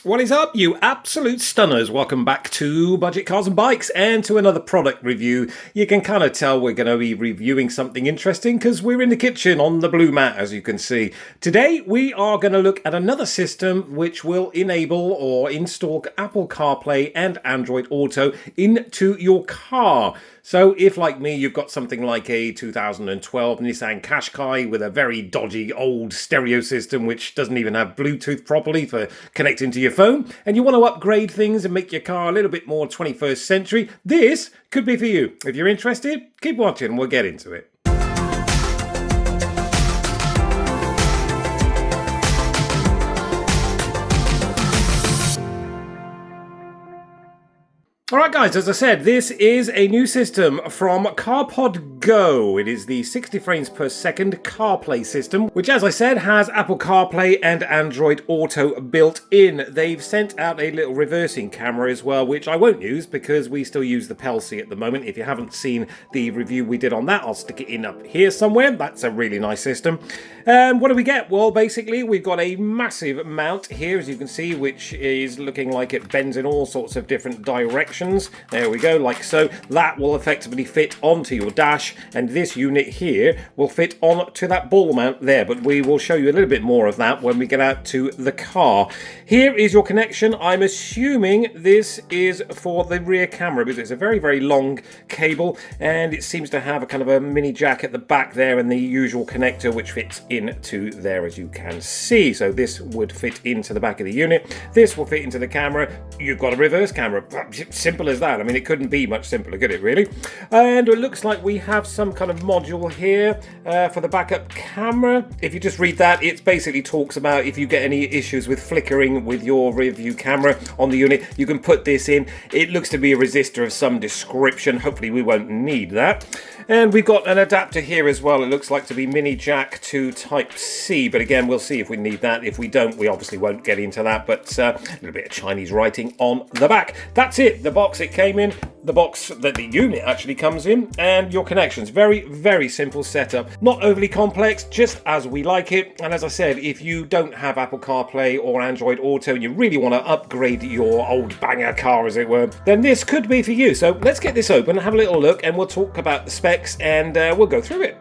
What is up, you absolute stunners? Welcome back to Budget Cars and Bikes and to another product review. You can kind of tell we're going to be reviewing something interesting because we're in the kitchen on the blue mat, as you can see. Today, we are going to look at another system which will enable or install Apple CarPlay and Android Auto into your car. So if, like me, you've got something like a 2012 Nissan Qashqai with a very dodgy old stereo system which doesn't even have Bluetooth properly for connecting to your phone, and you want to upgrade things and make your car a little bit more 21st century, this could be for you. If you're interested, keep watching and we'll get into it. Alright guys, as I said, this is a new system from Carpod Go. It is the 60 frames per second CarPlay system, which, as I said, has Apple CarPlay and Android Auto built in. They've sent out a little reversing camera as well, which I won't use because we still use the Pelsi at the moment. If you haven't seen the review we did on that, I'll stick it in up here somewhere. That's a really nice system. What do we get? Well, basically, we've got a massive mount here, as you can see, which is looking like it bends in all sorts of different directions. There we go, like so. That will effectively fit onto your dash, and this unit here will fit onto that ball mount there, but we will show you a little bit more of that when we get out to the car. Here is your connection. I'm assuming this is for the rear camera because it's a very, very long cable, and it seems to have a kind of a mini jack at the back there and the usual connector which fits into there, as you can see. So this would fit into the back of the unit. This will fit into the camera. You've got a reverse camera. Simple as that. I mean, it couldn't be much simpler, could it really? And it looks like we have some kind of module here for the backup camera. If you just read that, it basically talks about if you get any issues with flickering with your rear view camera on the unit, you can put this in. It looks to be a resistor of some description. Hopefully we won't need that. And we've got an adapter here as well. It looks like to be mini jack to Type-C, but again, we'll see if we need that. If we don't, we obviously won't get into that, but a little bit of Chinese writing on the back. That's it. The box it came in, the box that the unit actually comes in, and your connections. Very, very simple setup. Not overly complex, just as we like it. And as I said, if you don't have Apple CarPlay or Android Auto and you really want to upgrade your old banger car, as it were, then this could be for you. So let's get this open, have a little look, and we'll talk about the specs and we'll go through it.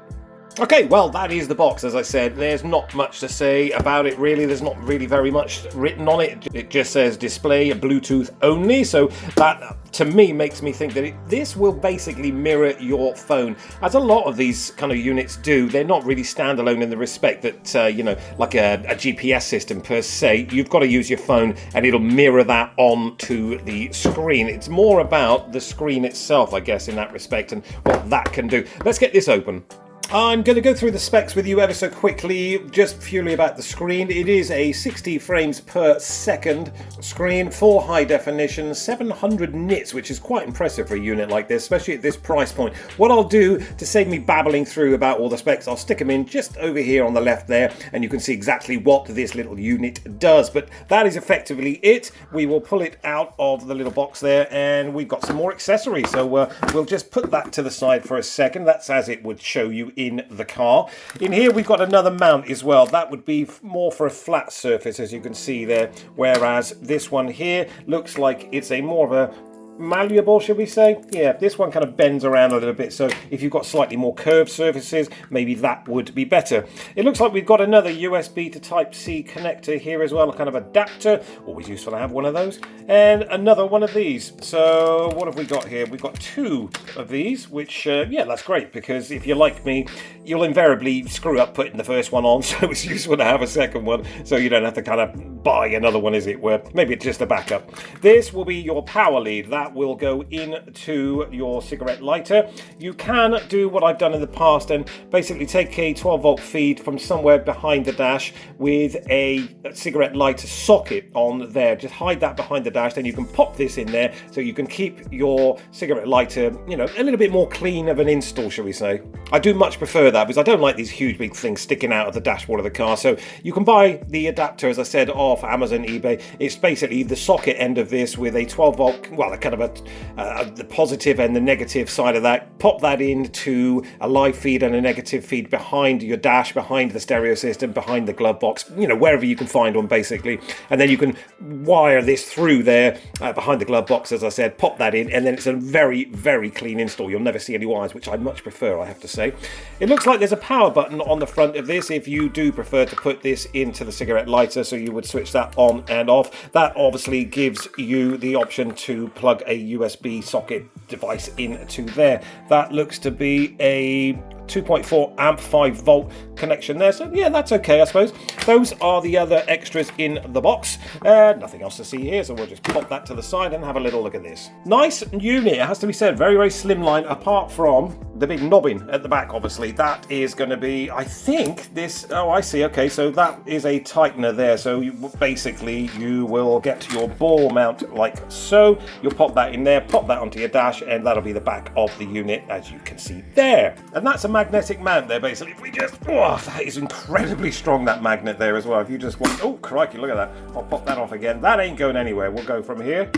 Okay, well, that is the box. As I said, there's not much to say about it, really. There's not really very much written on it. It just says display Bluetooth only, so that, to me, makes me think that this will basically mirror your phone, as a lot of these kind of units do. They're not really standalone in the respect that, you know, like a GPS system per se. You've got to use your phone, and it'll mirror that onto the screen. It's more about the screen itself, I guess, in that respect, and what that can do. Let's get this open. I'm going to go through the specs with you ever so quickly, just purely about the screen. It is a 60 frames per second screen, full high definition, 700 nits, which is quite impressive for a unit like this, especially at this price point. What I'll do to save me babbling through about all the specs, I'll stick them in just over here on the left there, and you can see exactly what this little unit does. But that is effectively it. We will pull it out of the little box there, and we've got some more accessories. So we'll just put that to the side for a second. That's as it would show you in the car. In here we've got another mount as well. That would be more for a flat surface, as you can see there, whereas this one here looks like it's a more of a malleable, should we say? Yeah, this one kind of bends around a little bit, so if you've got slightly more curved surfaces, maybe that would be better. It looks like we've got another USB to Type-C connector here as well, a kind of adapter. Always useful to have one of those. And another one of these. So what have we got here? We've got two of these, which, yeah, that's great, because if you're like me, you'll invariably screw up putting the first one on, so it's useful to have a second one, so you don't have to kind of buy another one, as it were. Maybe it's just a backup. This will be your power lead. That will go into your cigarette lighter. You can do what I've done in the past and basically take a 12-volt feed from somewhere behind the dash with a cigarette lighter socket on there. Just hide that behind the dash, then you can pop this in there so you can keep your cigarette lighter, you know, a little bit more clean of an install, shall we say. I do much prefer that because I don't like these huge big things sticking out of the dashboard of the car. So you can buy the adapter, as I said, off Amazon, eBay. It's basically the socket end of this with a 12-volt, well, a kind kind of the positive and the negative side of that. Pop that into a live feed and a negative feed behind your dash, behind the stereo system, behind the glove box, wherever you can find one basically. And then you can wire this through there behind the glove box, as I said, pop that in, and then it's a very, very clean install. You'll never see any wires, which I much prefer, I have to say. It looks like there's a power button on the front of this if you do prefer to put this into the cigarette lighter, so you would switch that on and off. That obviously gives you the option to plug a USB socket device into there. That looks to be a 2.4 amp 5 volt connection there, so yeah, that's okay, I suppose. Those are the other extras in the box. Nothing else to see here, so we'll just pop that to the side and have a little look at this. Nice unit, it has to be said, very, very slimline, apart from the big knobbing at the back. Obviously that is going to be, I think this, oh I see, okay, so that is a tightener there, so basically you will get your ball mount like so. You'll pop that in there, pop that onto your dash, and that'll be the back of the unit, as you can see there. And that's a magnetic mount there, basically. If we just, oh, that is incredibly strong, that magnet there as well. If you just want, oh crikey, look at that. I'll pop that off again. That ain't going anywhere. We'll go from here.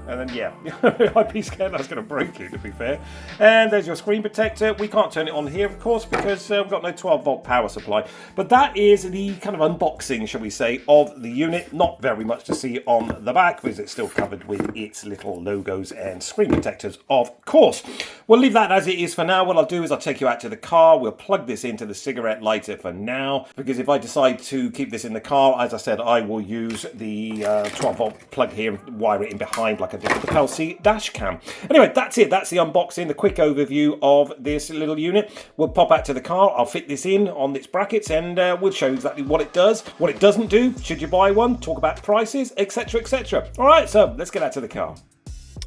And then, yeah, I'd be scared that's going to break you, to be fair. And there's your screen protector. We can't turn it on here, of course, because we've got no 12-volt power supply. But that is the kind of unboxing, shall we say, of the unit. Not very much to see on the back, because it's still covered with its little logos and screen protectors, of course. We'll leave that as it is for now. What I'll do is I'll take you out to the car. We'll plug this into the cigarette lighter for now, because if I decide to keep this in the car, as I said, I will use the 12-volt plug here and wire it in behind like I did with the PAL-C dash cam. Anyway, that's it. That's the unboxing, the quick overview of this little unit. We'll pop out to the car. I'll fit this in on its brackets, and we'll show you exactly what it does, what it doesn't do, should you buy one, talk about prices, etc, etc. All right, so let's get out to the car.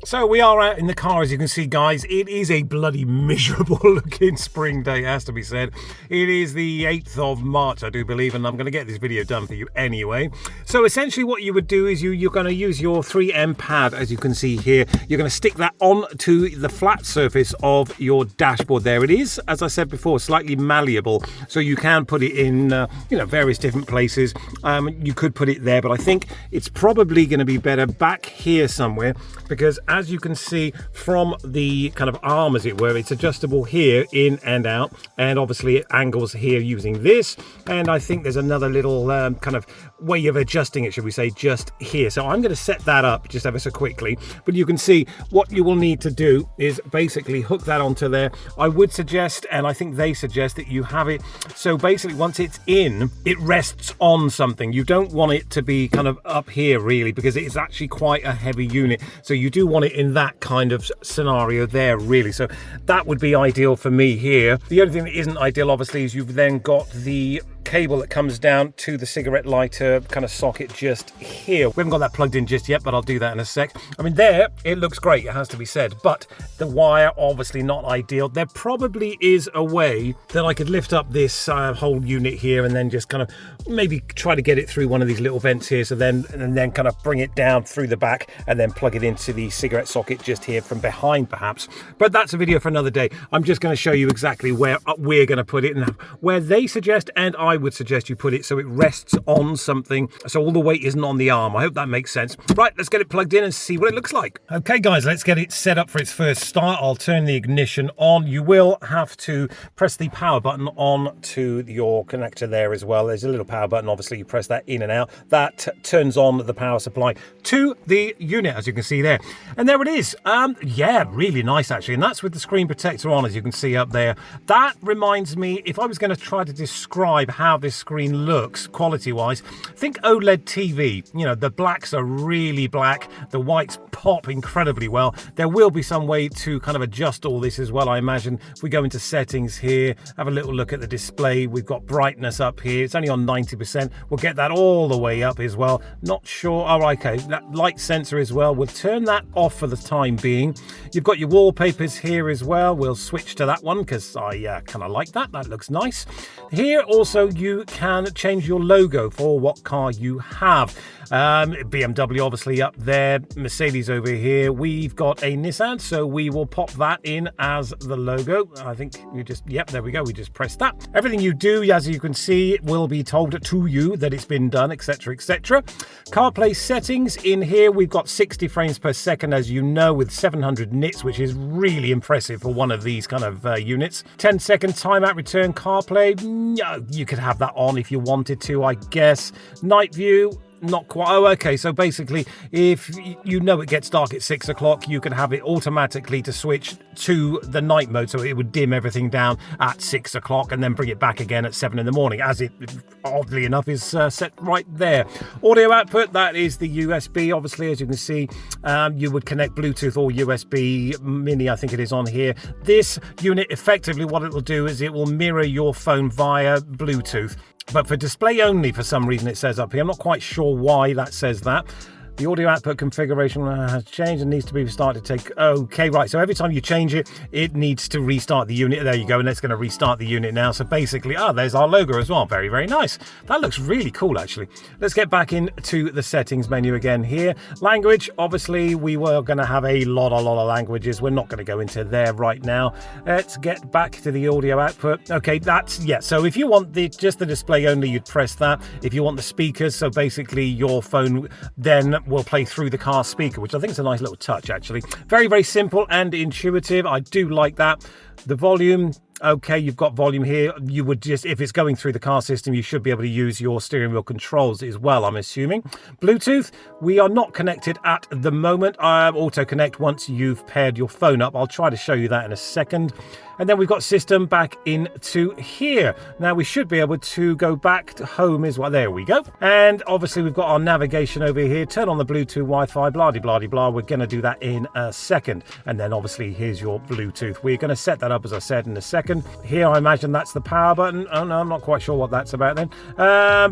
So we are out in the car, as you can see, guys. It is a bloody miserable looking spring day, has to be said. It is the 8th of March, I do believe, and I'm going to get this video done for you anyway. So essentially what you would do is you're going to use your 3M pad, as you can see here. You're going to stick that onto the flat surface of your dashboard there. It is, as I said before, slightly malleable, so you can put it in various different places. You could put it there, but I think it's probably going to be better back here somewhere, because as you can see from the kind of arm, as it were, it's adjustable here, in and out, and obviously it angles here using this, and I think there's another little kind of way of adjusting it, should we say, just here. So I'm going to set that up just ever so quickly, but you can see what you will need to do is basically hook that onto there. I would suggest, and I think they suggest, that you have it so basically once it's in, it rests on something. You don't want it to be kind of up here really, because it's actually quite a heavy unit, so you do want it in that kind of scenario there really. So that would be ideal for me here. The only thing that isn't ideal obviously is you've then got the cable that comes down to the cigarette lighter kind of socket just here. We haven't got that plugged in just yet, but I'll do that in a sec. I mean, there it looks great, it has to be said, but the wire obviously not ideal. There probably is a way that I could lift up this whole unit here and then just kind of maybe try to get it through one of these little vents here, so then kind of bring it down through the back and then plug it into the cigarette socket just here from behind perhaps. But that's a video for another day. I'm just going to show you exactly where we're going to put it and where they suggest, and I would suggest you put it, so it rests on something, so all the weight isn't on the arm. I hope that makes sense. Right, let's get it plugged in and see what it looks like. Okay guys, let's get it set up for its first start. I'll turn the ignition on. You will have to press the power button on to your connector there as well. There's a little power button, obviously you press that in and out. That turns on the power supply to the unit, as you can see there. And there it is. Yeah, really nice actually, and that's with the screen protector on, as you can see up there. That reminds me, if I was going to try to describe how this screen looks quality wise, think OLED TV. You know, the blacks are really black, the whites pop incredibly well. There will be some way to kind of adjust all this as well, I imagine. If we go into settings here, have a little look at the display, we've got brightness up here, it's only on 90%. We'll get that all the way up as well. Not sure, oh okay, that light sensor as well, we'll turn that off for the time being. You've got your wallpapers here as well. We'll switch to that one because I kind of like that. That looks nice. Here also you can change your logo for what car you have. BMW obviously up there, Mercedes over here. We've got a Nissan, so we will pop that in as the logo. I think you just, yep, there we go. We just press that. Everything you do, as you can see, will be told to you that it's been done, etc., etc. CarPlay settings in here, we've got 60 frames per second, as you know, with 700 nits, which is really impressive for one of these kind of units. 10-second timeout return CarPlay. No, you could have that on if you wanted to, I guess. Night view. Not quite. Oh, okay. So basically, if you know it gets dark at 6 o'clock, you can have it automatically to switch to the night mode. So it would dim everything down at 6 o'clock and then bring it back again at 7 in the morning, as it, oddly enough, is set right there. Audio output, that is the USB. Obviously, as you can see, you would connect Bluetooth or USB mini, I think it is on here. This unit, effectively, what it will do is it will mirror your phone via Bluetooth. But for display only, for some reason it says up here. I'm not quite sure why that says that. The audio output configuration has changed and needs to be restarted. Okay, right. So every time you change it, it needs to restart the unit. There you go. And it's going to restart the unit now. So basically, there's our logo as well. Very, very nice. That looks really cool, actually. Let's get back into the settings menu again here. Language, obviously, we were going to have a lot of languages. We're not going to go into there right now. Let's get back to the audio output. Okay, that's, yeah. So if you want just the display only, you'd press that. If you want the speakers, so basically your phone then will play through the car speaker, which I think is a nice little touch, actually. Very, very simple and intuitive. I do like that. The volume, okay, you've got volume here. You would just, if it's going through the car system, you should be able to use your steering wheel controls as well, I'm assuming. Bluetooth, we are not connected at the moment. Auto connect once you've paired your phone up. I'll try to show you that in a second. And then we've got system back into here. Now we should be able to go back to home as well. There we go. And obviously we've got our navigation over here. Turn on the Bluetooth Wi-Fi, blah-de-blah-de-blah. We're going to do that in a second. And then obviously here's your Bluetooth. We're going to set that up, as I said, in a second. Here I imagine that's the power button. Oh no, I'm not quite sure what that's about then.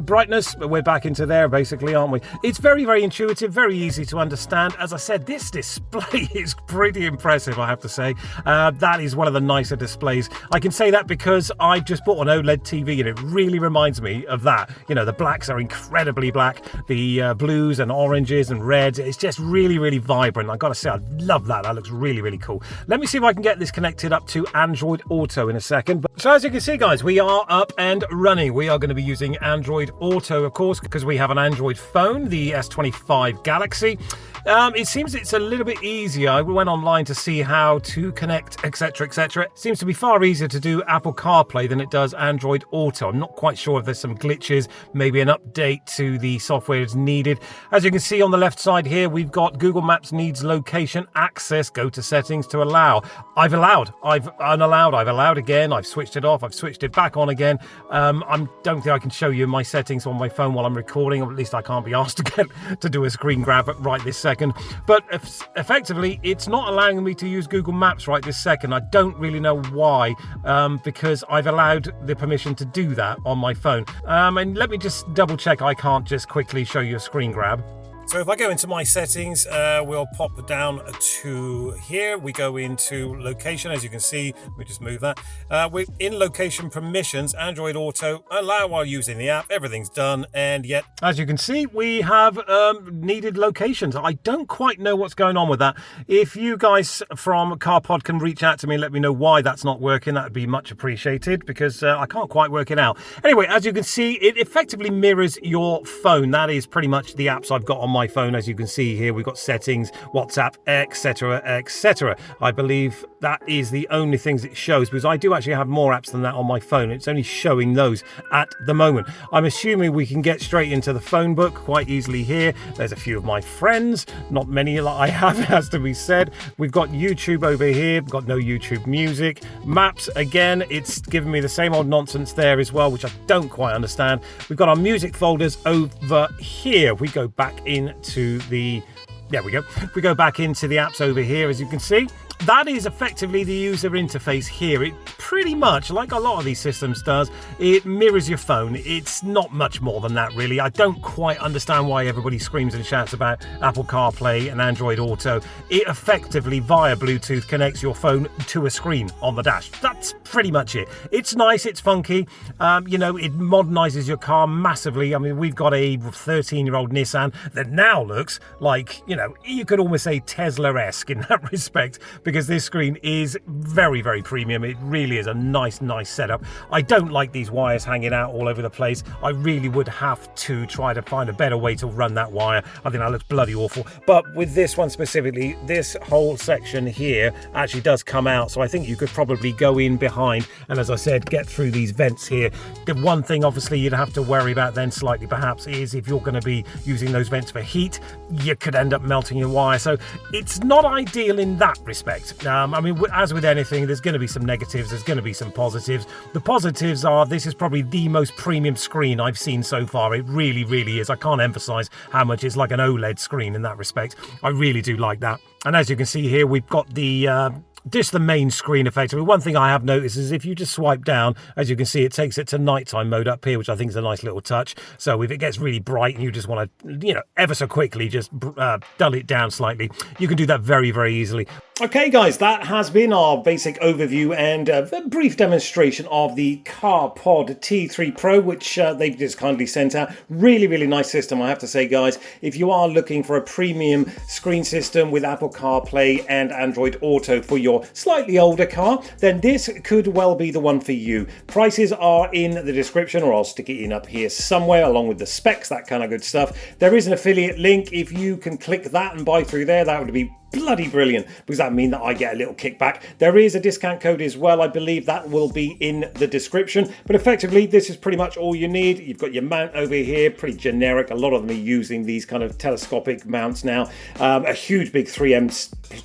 Brightness, we're back into there basically, aren't we? It's very, very intuitive, very easy to understand. As I said, this display is pretty impressive, I have to say. That is one of the nicer displays. I can say that because I've just bought an OLED TV and it really reminds me of that. You know, the blacks are incredibly black, the blues and oranges and reds. It's just really, really vibrant. I've got to say, I love that. That looks really, really cool. Let me see if I can get this connected up to Android Auto in a second. So as you can see, guys, we are up and running. We are going to be using Android Auto, of course, because we have an Android phone, the S25 Galaxy. It seems it's a little bit easier. I went online to see how to connect, etc., etc. It seems to be far easier to do Apple CarPlay than it does Android Auto. I'm not quite sure if there's some glitches, maybe an update to the software is needed. As you can see on the left side here, we've got Google Maps needs location access. Go to settings to allow. I've allowed. I've unallowed. I've allowed again. I've switched it off. I've switched it back on again. I don't think I can show you my settings on my phone while I'm recording, or at least I can't be asked to do a screen grab right this second. But effectively, it's not allowing me to use Google Maps right this second. I don't really know why, because I've allowed the permission to do that on my phone. And let me just double check I can't just quickly show you a screen grab. So if I go into my settings, we'll pop down to here. We go into location, as you can see. We just move that. We're in location permissions, Android Auto, allow while using the app. Everything's done. And yet, as you can see, we have needed locations. I don't quite know what's going on with that. If you guys from Carpod can reach out to me and let me know why that's not working, that would be much appreciated, because I can't quite work it out. Anyway, as you can see, it effectively mirrors your phone. That is pretty much the apps I've got on my phone. As you can see here, we've got settings, WhatsApp, etc., etc. I believe that is the only things it shows, because I do actually have more apps than that on my phone. It's only showing those at the moment. I'm assuming we can get straight into the phone book quite easily here. There's a few of my friends, not many that I have, has to be said. We've got YouTube over here. We've got no YouTube music. Maps, again, it's giving me the same old nonsense there as well, which I don't quite understand. We've got our music folders over here. We go back into there we go. We go back into the apps over here, as you can see. That is effectively the user interface here. It pretty much, like a lot of these systems does, it mirrors your phone. It's not much more than that, really. I don't quite understand why everybody screams and shouts about Apple CarPlay and Android Auto. It effectively, via Bluetooth, connects your phone to a screen on the dash. That's pretty much it. It's nice, it's funky. You know, it modernizes your car massively. I mean, we've got a 13-year-old Nissan that now looks like, you know, you could almost say Tesla-esque in that respect, because this screen is very, very premium. It really is a nice setup. I don't like these wires hanging out all over the place. I really would have to try to find a better way to run that wire. I think that looks bloody awful. But with this one specifically, this whole section here actually does come out, so I think you could probably go in behind and, as I said, get through these vents here. The one thing obviously you'd have to worry about then slightly perhaps is if you're going to be using those vents for heat, you could end up melting your wire. So it's not ideal in that respect. I mean, as with anything, there's going to be some negatives, there's going to be some positives. The positives are this is probably the most premium screen I've seen so far. It really, really is. I can't emphasize how much it's like an OLED screen in that respect. I really do like that. And as you can see here, we've got the just the main screen effectively. One thing I have noticed is if you just swipe down, as you can see, it takes it to nighttime mode up here, which I think is a nice little touch. So if it gets really bright and you just want to, you know, ever so quickly just dull it down slightly, you can do that very, very easily. Okay, guys, that has been our basic overview and a brief demonstration of the Carpod T3 Pro, which they've just kindly sent out. Really, really nice system, I have to say, guys. If you are looking for a premium screen system with Apple CarPlay and Android Auto for your slightly older car, then this could well be the one for you. Prices are in the description, or I'll stick it in up here somewhere, along with the specs, that kind of good stuff. There is an affiliate link. If you can click that and buy through there, that would be bloody brilliant, because that means that I get a little kickback. There is a discount code as well. I believe that will be in the description, but effectively this is pretty much all you need. You've got your mount over here, pretty generic. A lot of them are using these kind of telescopic mounts now. A huge big 3M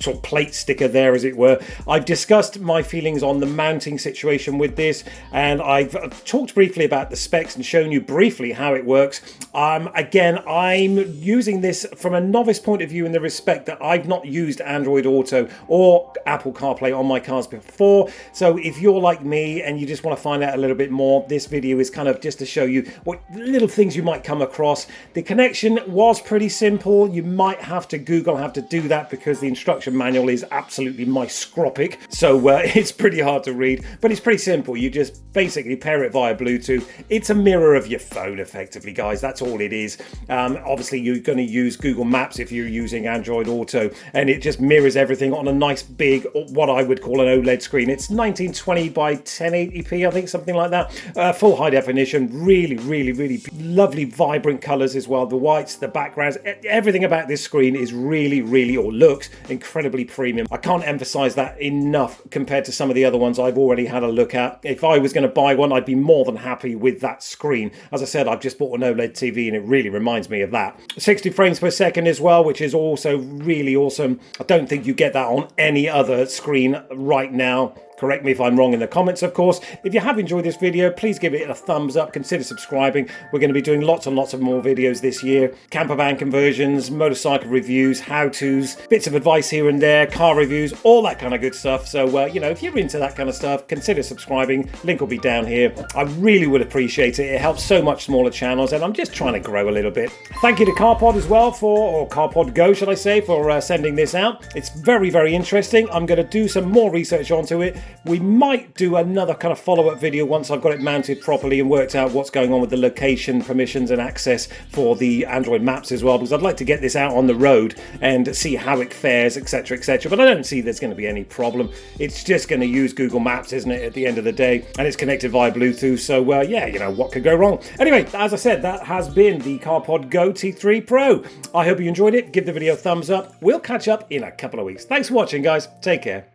sort of plate sticker there, as it were. I've discussed my feelings on the mounting situation with this, and I've talked briefly about the specs and shown you briefly how it works. Again, I'm using this from a novice point of view in the respect that I've not used Android Auto or Apple CarPlay on my cars before. So if you're like me and you just want to find out a little bit more, this video is kind of just to show you what little things you might come across. The connection was pretty simple. You might have to Google how to do that because the instruction manual is absolutely microscopic, so it's pretty hard to read, but it's pretty simple. You just basically pair it via Bluetooth. It's a mirror of your phone effectively, guys. That's all it is. Obviously you're going to use Google Maps if you're using Android Auto, and it just mirrors everything on a nice big, what I would call an OLED screen. It's 1920 by 1080p, I think, something like that. Full high definition. Really, really, really lovely, vibrant colors as well. The whites, the backgrounds, everything about this screen is really, really, or looks incredibly premium. I can't emphasize that enough compared to some of the other ones I've already had a look at. If I was going to buy one, I'd be more than happy with that screen. As I said, I've just bought an OLED TV and it really reminds me of that. 60 frames per second as well, which is also really awesome. I don't think you get that on any other screen right now. Correct me if I'm wrong in the comments, of course. If you have enjoyed this video, please give it a thumbs up. Consider subscribing. We're going to be doing lots and lots of more videos this year. Camper van conversions, motorcycle reviews, how-tos, bits of advice here and there, car reviews, all that kind of good stuff. So, you know, if you're into that kind of stuff, consider subscribing. Link will be down here. I really would appreciate it. It helps so much smaller channels, and I'm just trying to grow a little bit. Thank you to Carpod as well or Carpod Go, should I say, for sending this out. It's very, very interesting. I'm going to do some more research onto it. We might do another kind of follow-up video once I've got it mounted properly and worked out what's going on with the location permissions and access for the Android maps as well, because I'd like to get this out on the road and see how it fares, etc, etc. But I don't see there's going to be any problem. It's just going to use Google Maps, isn't it, at the end of the day, and it's connected via Bluetooth, so yeah, you know, what could go wrong? Anyway, as I said, that has been the Carpod Go T3 Pro. I hope you enjoyed it. Give the video a thumbs up. We'll catch up in a couple of weeks. Thanks for watching, guys. Take care.